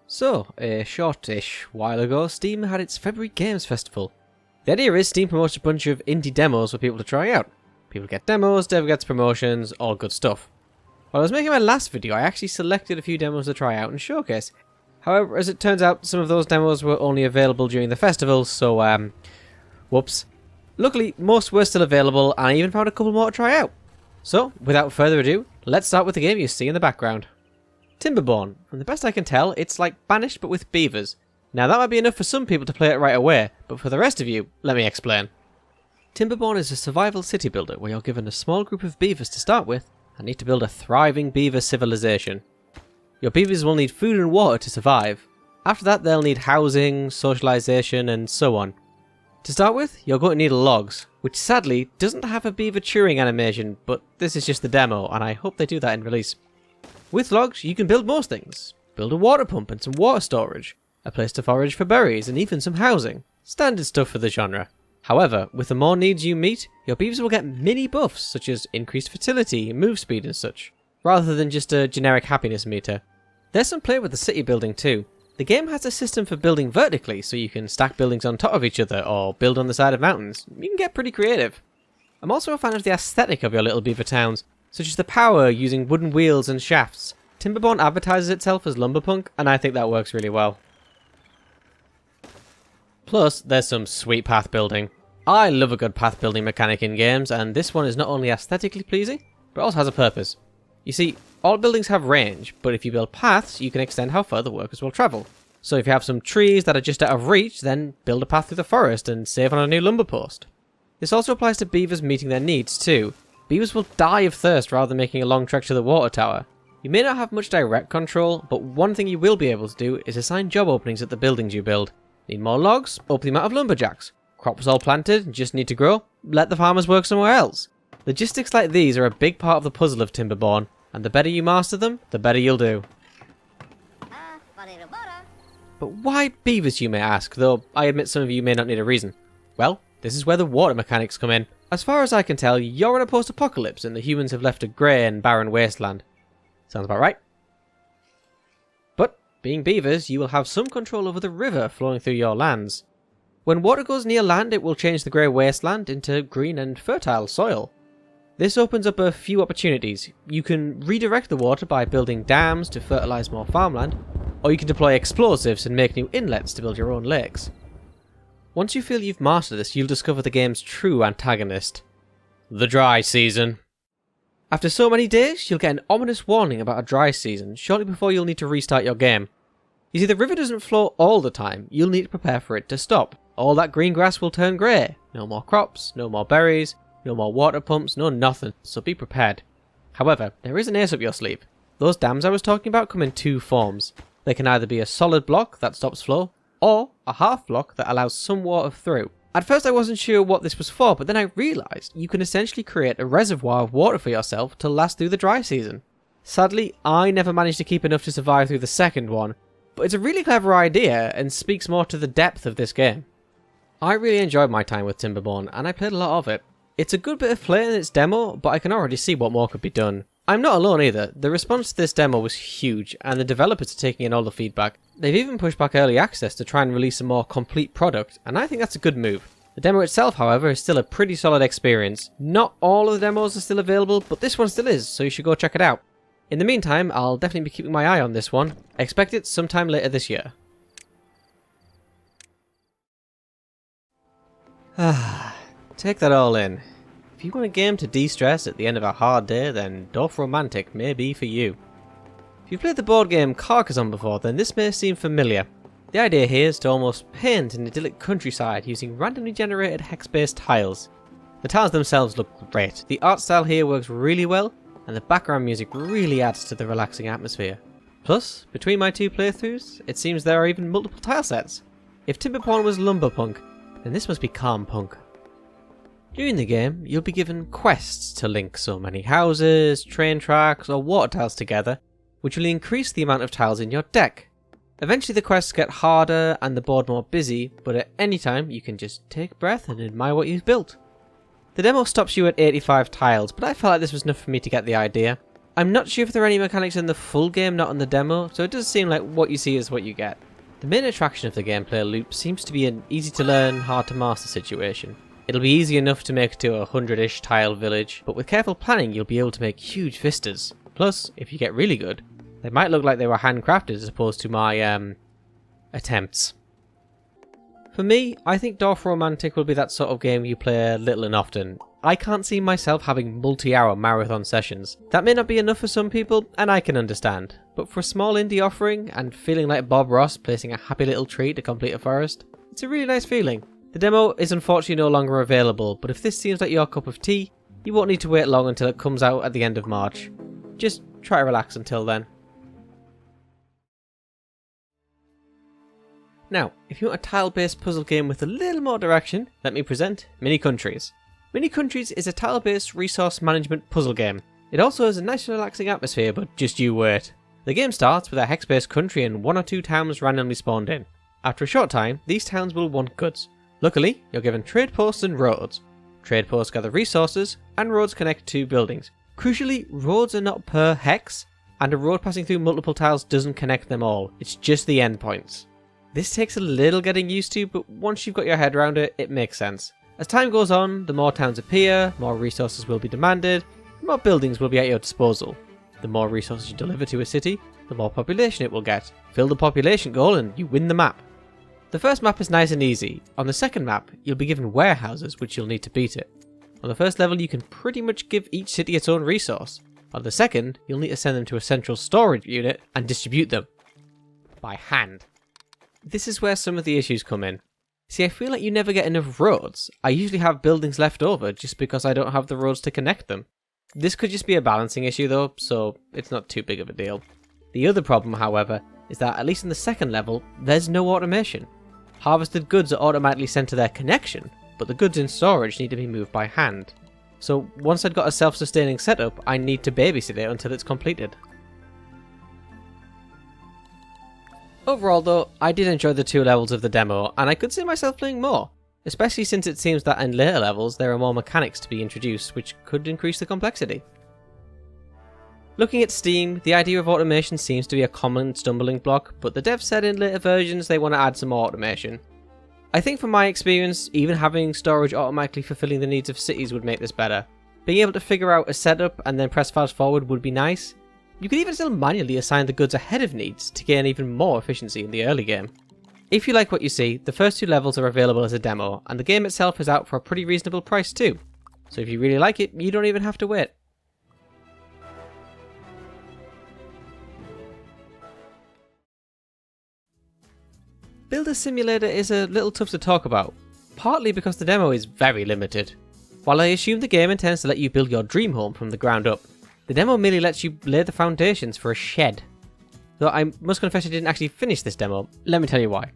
So, a shortish while ago, Steam had its February Games Festival. The idea is Steam promotes a bunch of indie demos for people to try out. People get demos, dev gets promotions, all good stuff. While I was making my last video, I actually selected a few demos to try out and showcase. However, as it turns out, some of those demos were only available during the festival, so whoops. Luckily, most were still available, and I even found a couple more to try out. So, without further ado, let's start with the game you see in the background. Timberborn. From the best I can tell, it's like Banished but with beavers. Now that might be enough for some people to play it right away, but for the rest of you, let me explain. Timberborn is a survival city builder where you're given a small group of beavers to start with and need to build a thriving beaver civilization. Your beavers will need food and water to survive. After that, they'll need housing, socialization, and so on. To start with, you're going to need logs, which sadly doesn't have a beaver chewing animation, but this is just the demo, and I hope they do that in release. With logs, you can build most things. Build a water pump and some water storage, a place to forage for berries, and even some housing. Standard stuff for the genre. However, with the more needs you meet, your beavers will get mini buffs, such as increased fertility, move speed and such, rather than just a generic happiness meter. There's some play with the city building too. The game has a system for building vertically, so you can stack buildings on top of each other, or build on the side of mountains. You can get pretty creative. I'm also a fan of the aesthetic of your little beaver towns, such as the power using wooden wheels and shafts. Timberborn advertises itself as lumberpunk, and I think that works really well. Plus, there's some sweet path building. I love a good path building mechanic in games, and this one is not only aesthetically pleasing, but also has a purpose. You see, all buildings have range, but if you build paths, you can extend how far the workers will travel. So if you have some trees that are just out of reach, then build a path through the forest and save on a new lumber post. This also applies to beavers meeting their needs too. Beavers will die of thirst rather than making a long trek to the water tower. You may not have much direct control, but one thing you will be able to do is assign job openings at the buildings you build. Need more logs? Open the amount of lumberjacks. Crops all planted, just need to grow? Let the farmers work somewhere else. Logistics like these are a big part of the puzzle of Timberborn, and the better you master them, the better you'll do. But why beavers, you may ask, though I admit some of you may not need a reason. Well, this is where the water mechanics come in. As far as I can tell, you're in a post-apocalypse and the humans have left a grey and barren wasteland. Sounds about right. But, being beavers, you will have some control over the river flowing through your lands. When water goes near land, it will change the grey wasteland into green and fertile soil. This opens up a few opportunities. You can redirect the water by building dams to fertilise more farmland, or you can deploy explosives and make new inlets to build your own lakes. Once you feel you've mastered this, you'll discover the game's true antagonist. The dry season. After so many days, you'll get an ominous warning about a dry season shortly before you'll need to restart your game. You see, the river doesn't flow all the time, you'll need to prepare for it to stop. All that green grass will turn grey. No more crops, no more berries, no more water pumps, no nothing, so be prepared. However, there is an ace up your sleeve. Those dams I was talking about come in two forms. They can either be a solid block that stops flow, or a half block that allows some water through. At first I wasn't sure what this was for, but then I realised you can essentially create a reservoir of water for yourself to last through the dry season. Sadly, I never managed to keep enough to survive through the second one, but it's a really clever idea and speaks more to the depth of this game. I really enjoyed my time with Timberborn, and I played a lot of it. It's a good bit of play in its demo, but I can already see what more could be done. I'm not alone either. The response to this demo was huge, and the developers are taking in all the feedback. They've even pushed back early access to try and release a more complete product, and I think that's a good move. The demo itself, however, is still a pretty solid experience. Not all of the demos are still available, but this one still is, so you should go check it out. In the meantime, I'll definitely be keeping my eye on this one. Expect it sometime later this year. Take that all in. If you want a game to de-stress at the end of a hard day, then DorfRomantik may be for you. If you've played the board game Carcassonne before, then this may seem familiar. The idea here is to almost paint an idyllic countryside using randomly generated hex-based tiles. The tiles themselves look great, the art style here works really well, and the background music really adds to the relaxing atmosphere. Plus, between my two playthroughs, it seems there are even multiple tile sets. If Timberborn was lumberpunk, then this must be calm punk. During the game, you'll be given quests to link so many houses, train tracks, or water tiles together, which will increase the amount of tiles in your deck. Eventually the quests get harder and the board more busy, but at any time you can just take a breath and admire what you've built. The demo stops you at 85 tiles, but I felt like this was enough for me to get the idea. I'm not sure if there are any mechanics in the full game, not in the demo, so it does seem like what you see is what you get. The main attraction of the gameplay loop seems to be an easy to learn, hard to master situation. It'll be easy enough to make to a 100-ish tile village, but with careful planning you'll be able to make huge vistas. Plus, if you get really good, they might look like they were handcrafted as opposed to my, attempts. For me, I think DorfRomantik will be that sort of game you play little and often. I can't see myself having multi-hour marathon sessions. That may not be enough for some people, and I can understand. But for a small indie offering, and feeling like Bob Ross placing a happy little tree to complete a forest, it's a really nice feeling. The demo is unfortunately no longer available, but if this seems like your cup of tea, you won't need to wait long until it comes out at the end of March. Just try to relax until then. Now, if you want a tile-based puzzle game with a little more direction, let me present Mini Countries. Mini Countries is a tile-based resource management puzzle game. It also has a nice relaxing atmosphere, but just you wait. The game starts with a hex-based country and 1 or 2 towns randomly spawned in. After a short time, these towns will want goods. Luckily, you're given trade posts and roads. Trade posts gather resources, and roads connect 2 buildings. Crucially, roads are not per hex, and a road passing through multiple tiles doesn't connect them all, it's just the endpoints. This takes a little getting used to, but once you've got your head around it, it makes sense. As time goes on, the more towns appear, more resources will be demanded, and more buildings will be at your disposal. The more resources you deliver to a city, the more population it will get. Fill the population goal and you win the map. The first map is nice and easy. On the second map, you'll be given warehouses which you'll need to beat it. On the first level, you can pretty much give each city its own resource. On the second, you'll need to send them to a central storage unit and distribute them. By hand. This is where some of the issues come in. See, I feel like you never get enough roads. I usually have buildings left over just because I don't have the roads to connect them. This could just be a balancing issue though, so it's not too big of a deal. The other problem, however, is that at least in the second level, there's no automation. Harvested goods are automatically sent to their connection, but the goods in storage need to be moved by hand. So once I've got a self-sustaining setup, I need to babysit it until it's completed. Overall though, I did enjoy the 2 levels of the demo, and I could see myself playing more, especially since it seems that in later levels there are more mechanics to be introduced which could increase the complexity. Looking at Steam, the idea of automation seems to be a common stumbling block, but the devs said in later versions they want to add some more automation. I think from my experience, even having storage automatically fulfilling the needs of cities would make this better. Being able to figure out a setup and then press fast forward would be nice. You could even still manually assign the goods ahead of needs to gain even more efficiency in the early game. If you like what you see, the first 2 levels are available as a demo, and the game itself is out for a pretty reasonable price too. So if you really like it, you don't even have to wait. Builder Simulator is a little tough to talk about, partly because the demo is very limited. While I assume the game intends to let you build your dream home from the ground up, the demo merely lets you lay the foundations for a shed. Though I must confess I didn't actually finish this demo, let me tell you why.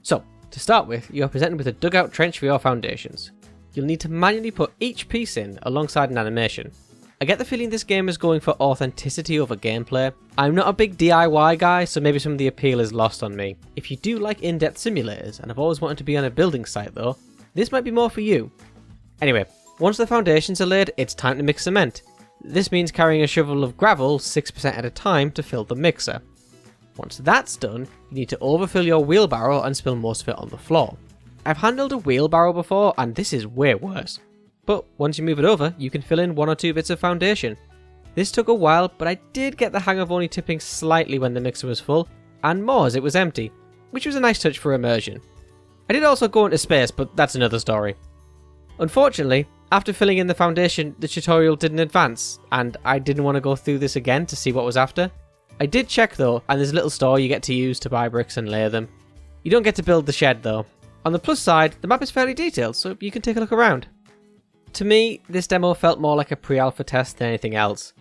So, to start with, you are presented with a dugout trench for your foundations. You'll need to manually put each piece in alongside an animation. I get the feeling this game is going for authenticity over gameplay. I'm not a big DIY guy, so maybe some of the appeal is lost on me. If you do like in-depth simulators, and have always wanted to be on a building site though, this might be more for you. Anyway, once the foundations are laid, it's time to mix cement. This means carrying a shovel of gravel 6% at a time to fill the mixer. Once that's done, you need to overfill your wheelbarrow and spill most of it on the floor. I've handled a wheelbarrow before and this is way worse. But once you move it over, you can fill in 1 or 2 bits of foundation. This took a while, but I did get the hang of only tipping slightly when the mixer was full, and more as it was empty, which was a nice touch for immersion. I did also go into space, but that's another story. Unfortunately, after filling in the foundation, the tutorial didn't advance, and I didn't want to go through this again to see what was after. I did check though, and there's a little store you get to use to buy bricks and lay them. You don't get to build the shed though. On the plus side, the map is fairly detailed, so you can take a look around. To me, this demo felt more like a pre-alpha test than anything else.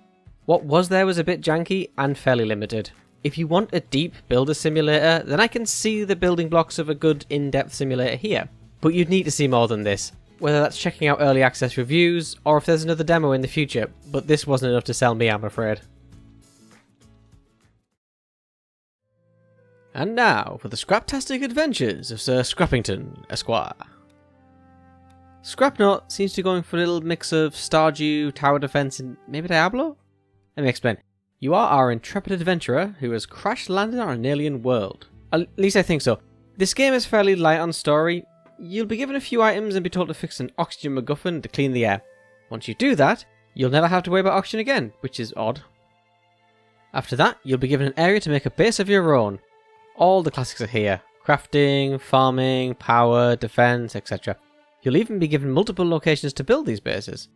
What was there was a bit janky and fairly limited. If you want a deep builder simulator, then I can see the building blocks of a good in-depth simulator here. But you'd need to see more than this, whether that's checking out early access reviews, or if there's another demo in the future, but this wasn't enough to sell me, I'm afraid. And now for the scraptastic adventures of Sir Scrappington, Esquire. Scrapnaut seems to be going for a little mix of Stardew, Tower Defense, and maybe Diablo? Let me explain. You are our intrepid adventurer who has crash-landed on an alien world. At least I think so. This game is fairly light on story. You'll be given a few items and be told to fix an oxygen MacGuffin to clean the air. Once you do that, you'll never have to worry about oxygen again, which is odd. After that, you'll be given an area to make a base of your own. All the classics are here. Crafting, farming, power, defense, etc. You'll even be given multiple locations to build these bases.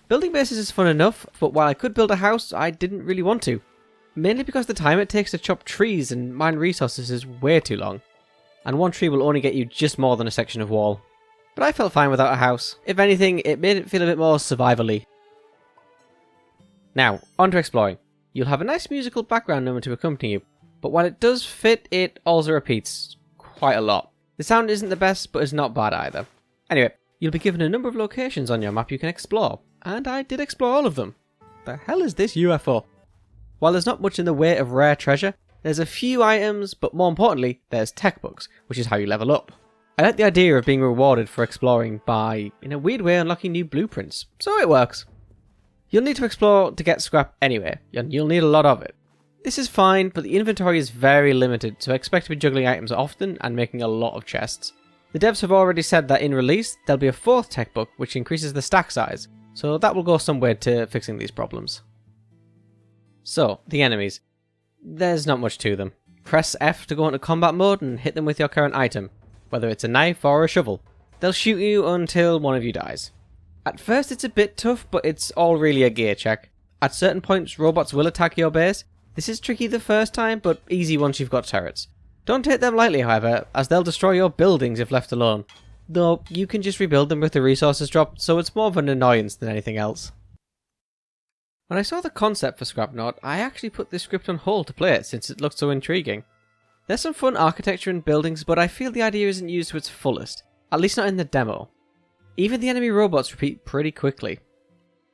Building bases is fun enough, but while I could build a house, I didn't really want to. Mainly because the time it takes to chop trees and mine resources is way too long. And one tree will only get you just more than a section of wall. But I felt fine without a house. If anything, it made it feel a bit more survival-y. Now, on to exploring. You'll have a nice musical background number to accompany you, but while it does fit, it also repeats quite a lot. The sound isn't the best, but it's not bad either. Anyway, you'll be given a number of locations on your map you can explore, and I did explore all of them. The hell is this UFO? While there's not much in the way of rare treasure, there's a few items, but more importantly, there's tech bugs, which is how you level up. I like the idea of being rewarded for exploring by, in a weird way, unlocking new blueprints, so it works. You'll need to explore to get scrap anyway, and you'll need a lot of it. This is fine, but the inventory is very limited, so I expect to be juggling items often and making a lot of chests. The devs have already said that in release, there'll be a fourth tech book which increases the stack size, so that will go some way to fixing these problems. So, the enemies. There's not much to them. Press F to go into combat mode and hit them with your current item, whether it's a knife or a shovel. They'll shoot you until one of you dies. At first it's a bit tough, but it's all really a gear check. At certain points robots will attack your base. This is tricky the first time, but easy once you've got turrets. Don't take them lightly however, as they'll destroy your buildings if left alone. Though you can just rebuild them with the resources dropped, so it's more of an annoyance than anything else. When I saw the concept for Scrapnaut, I actually put this script on hold to play it since it looked so intriguing. There's some fun architecture and buildings, but I feel the idea isn't used to its fullest, at least not in the demo. Even the enemy robots repeat pretty quickly.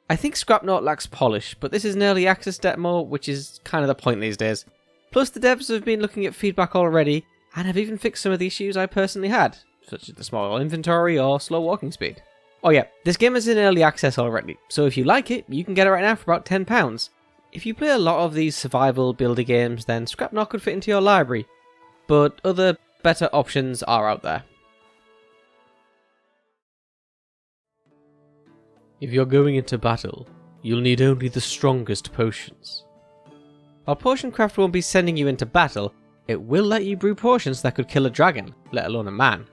I think Scrapnaut lacks polish, but this is an early access demo, which is kind of the point these days. Plus the devs have been looking at feedback already, and have even fixed some of the issues I personally had, such as the small inventory or slow walking speed. Oh yeah, this game is in early access already, so if you like it, you can get it right now for about £10. If you play a lot of these survival builder games, then Scrapnaut could fit into your library, but other better options are out there. If you're going into battle, you'll need only the strongest potions. While Potion Craft won't be sending you into battle, it will let you brew potions that could kill a dragon, let alone a man.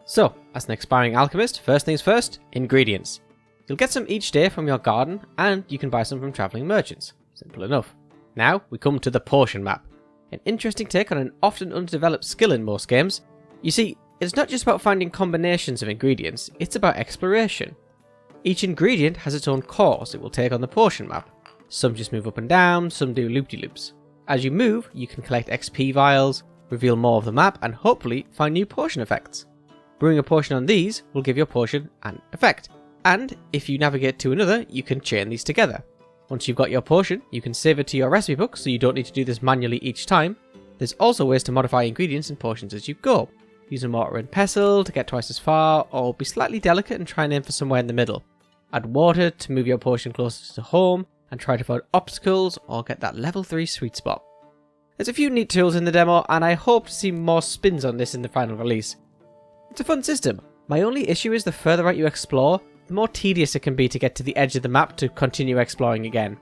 So, as an aspiring alchemist, first things first, ingredients. You'll get some each day from your garden, and you can buy some from travelling merchants. Simple enough. Now, we come to the potion map. An interesting take on an often underdeveloped skill in most games. You see, it's not just about finding combinations of ingredients, it's about exploration. Each ingredient has its own course it will take on the potion map. Some just move up and down, some do loop-de-loops. As you move, you can collect XP vials, reveal more of the map, and hopefully find new potion effects. Brewing a potion on these will give your potion an effect, and if you navigate to another, you can chain these together. Once you've got your potion, you can save it to your recipe book so you don't need to do this manually each time. There's also ways to modify ingredients and potions as you go. Use a mortar and pestle to get twice as far, or be slightly delicate and try and aim for somewhere in the middle. Add water to move your potion closer to home, and try to avoid obstacles or get that level 3 sweet spot. There's a few neat tools in the demo, and I hope to see more spins on this in the final release. It's a fun system. My only issue is the further out you explore, the more tedious it can be to get to the edge of the map to continue exploring again.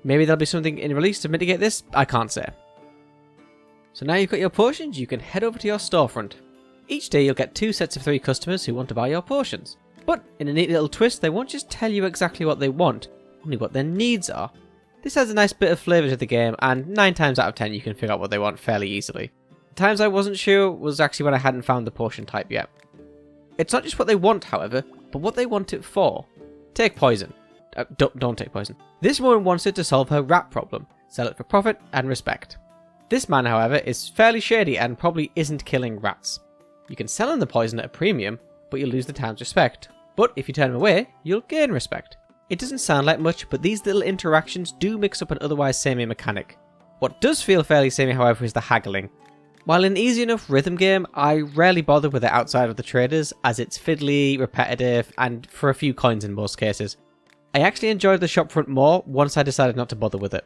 Maybe there'll be something in release to mitigate this, I can't say. So now you've got your potions, you can head over to your storefront. Each day you'll get 2 sets of 3 customers who want to buy your potions. But in a neat little twist, they won't just tell you exactly what they want, only what their needs are. This adds a nice bit of flavour to the game, and 9 times out of 10 you can figure out what they want fairly easily. The times I wasn't sure was actually when I hadn't found the potion type yet. It's not just what they want, however, but what they want it for. Take poison. Don't take poison. This woman wants it to solve her rat problem, sell it for profit and respect. This man, however, is fairly shady and probably isn't killing rats. You can sell him the poison at a premium, but you'll lose the town's respect. But if you turn him away, you'll gain respect. It doesn't sound like much, but these little interactions do mix up an otherwise samey mechanic. What does feel fairly samey, however, is the haggling. While an easy enough rhythm game, I rarely bother with it outside of the traders, as it's fiddly, repetitive, and for a few coins in most cases. I actually enjoyed the shopfront more once I decided not to bother with it.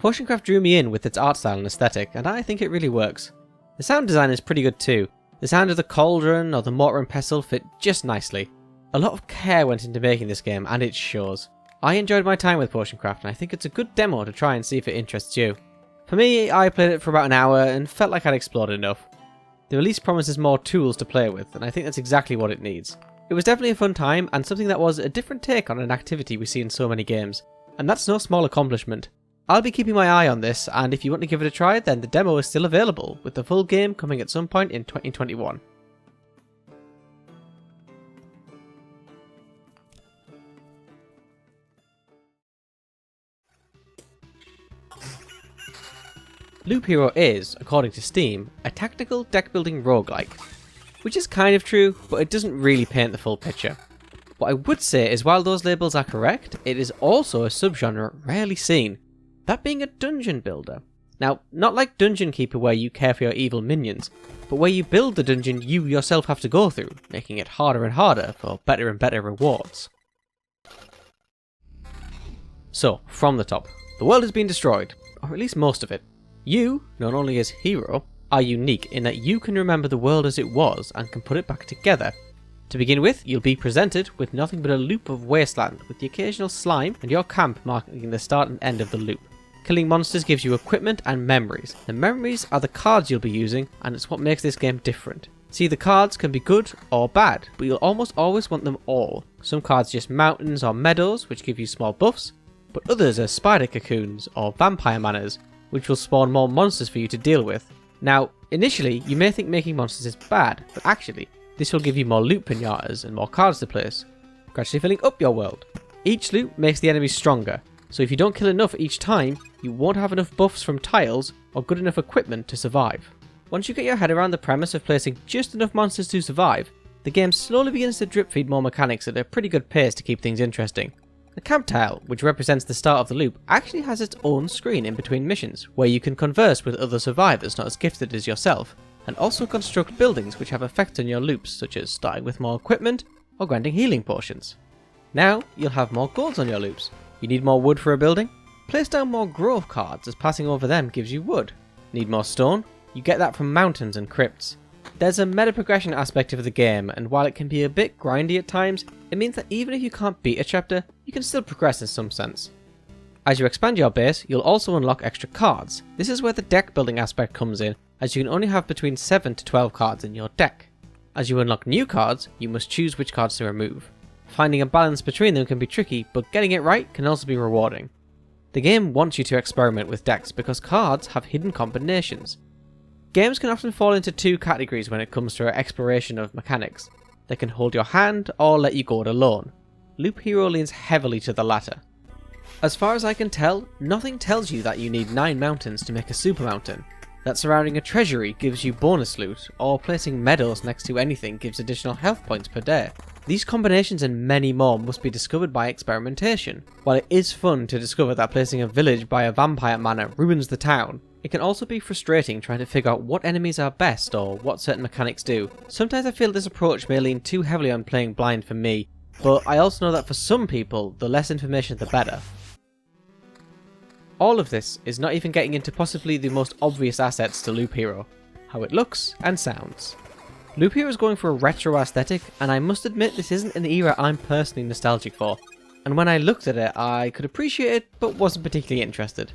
Potioncraft drew me in with its art style and aesthetic, and I think it really works. The sound design is pretty good too. The sound of the cauldron or the mortar and pestle fit just nicely. A lot of care went into making this game, and it shows. I enjoyed my time with Potioncraft, and I think it's a good demo to try and see if it interests you. For me, I played it for about an hour and felt like I'd explored enough. The release promises more tools to play with, and I think that's exactly what it needs. It was definitely a fun time, and something that was a different take on an activity we see in so many games, and that's no small accomplishment. I'll be keeping my eye on this, and if you want to give it a try, then the demo is still available, with the full game coming at some point in 2021. Loop Hero is, according to Steam, a tactical deck-building roguelike, which is kind of true, but it doesn't really paint the full picture. What I would say is while those labels are correct, it is also a subgenre rarely seen, that being a dungeon builder. Now, not like Dungeon Keeper where you care for your evil minions, but where you build the dungeon you yourself have to go through, making it harder and harder for better and better rewards. So, from the top, the world has been destroyed, or at least most of it. You, known only as Hero, are unique in that you can remember the world as it was and can put it back together. To begin with, you'll be presented with nothing but a loop of wasteland with the occasional slime and your camp marking the start and end of the loop. Killing monsters gives you equipment and memories. The memories are the cards you'll be using, and it's what makes this game different. See, the cards can be good or bad, but you'll almost always want them all. Some cards are just mountains or meadows, which give you small buffs, but others are spider cocoons or vampire manors, which will spawn more monsters for you to deal with. Now, initially, you may think making monsters is bad, but actually, this will give you more loot pinatas and more cards to place, gradually filling up your world. Each loot makes the enemies stronger, so if you don't kill enough each time, you won't have enough buffs from tiles or good enough equipment to survive. Once you get your head around the premise of placing just enough monsters to survive, the game slowly begins to drip feed more mechanics at a pretty good pace to keep things interesting. The camp tile, which represents the start of the loop, actually has its own screen in between missions, where you can converse with other survivors not as gifted as yourself, and also construct buildings which have effects on your loops, such as starting with more equipment or granting healing potions. Now, you'll have more goals on your loops. You need more wood for a building? Place down more grove cards, as passing over them gives you wood. Need more stone? You get that from mountains and crypts. There's a meta progression aspect of the game, and while it can be a bit grindy at times, it means that even if you can't beat a chapter, you can still progress in some sense. As you expand your base, you'll also unlock extra cards. This is where the deck building aspect comes in, as you can only have between 7 to 12 cards in your deck. As you unlock new cards, you must choose which cards to remove. Finding a balance between them can be tricky, but getting it right can also be rewarding. The game wants you to experiment with decks because cards have hidden combinations. Games can often fall into two categories when it comes to our exploration of mechanics. They can hold your hand or let you go it alone. Loop Hero leans heavily to the latter. As far as I can tell, nothing tells you that you need 9 mountains to make a super mountain, that surrounding a treasury gives you bonus loot, or placing meadows next to anything gives additional health points per day. These combinations and many more must be discovered by experimentation. While it is fun to discover that placing a village by a vampire manor ruins the town, it can also be frustrating trying to figure out what enemies are best or what certain mechanics do. Sometimes I feel this approach may lean too heavily on playing blind for me, but I also know that for some people, the less information the better. All of this is not even getting into possibly the most obvious assets to Loop Hero, how it looks and sounds. Loop Hero is going for a retro aesthetic, and I must admit this isn't an era I'm personally nostalgic for, and when I looked at it I could appreciate it but wasn't particularly interested.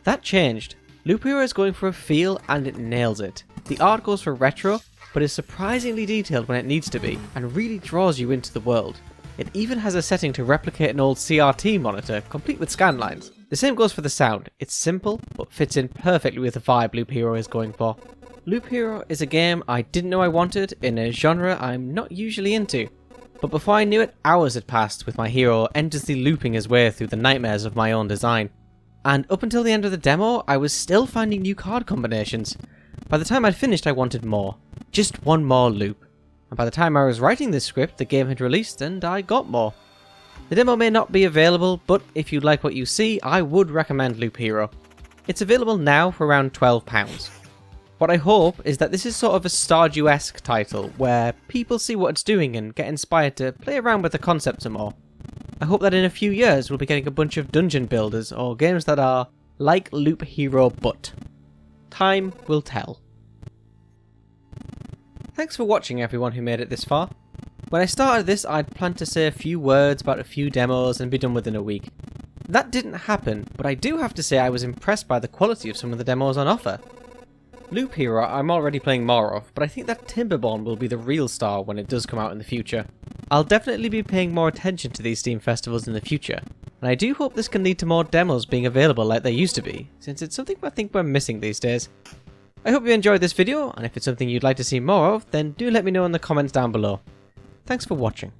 That changed. Loop Hero is going for a feel and it nails it. The art goes for retro, but is surprisingly detailed when it needs to be, and really draws you into the world. It even has a setting to replicate an old CRT monitor, complete with scan lines. The same goes for the sound. It's simple, but fits in perfectly with the vibe Loop Hero is going for. Loop Hero is a game I didn't know I wanted in a genre I'm not usually into. But before I knew it, hours had passed with my hero endlessly looping his way through the nightmares of my own design. And up until the end of the demo, I was still finding new card combinations. By the time I'd finished, I wanted more. Just one more loop. And by the time I was writing this script, the game had released and I got more. The demo may not be available, but if you like what you see, I would recommend Loop Hero. It's available now for around £12. What I hope is that this is sort of a Stardew-esque title, where people see what it's doing and get inspired to play around with the concept some more. I hope that in a few years we'll be getting a bunch of dungeon builders or games that are like Loop Hero but. Time will tell. Thanks for watching everyone who made it this far. When I started this, I'd planned to say a few words about a few demos and be done within a week. That didn't happen, but I do have to say I was impressed by the quality of some of the demos on offer. Loop Hero I'm already playing more of, but I think that Timberborn will be the real star when it does come out in the future. I'll definitely be paying more attention to these Steam festivals in the future, and I do hope this can lead to more demos being available like they used to be, since it's something I think we're missing these days. I hope you enjoyed this video, and if it's something you'd like to see more of, then do let me know in the comments down below. Thanks for watching.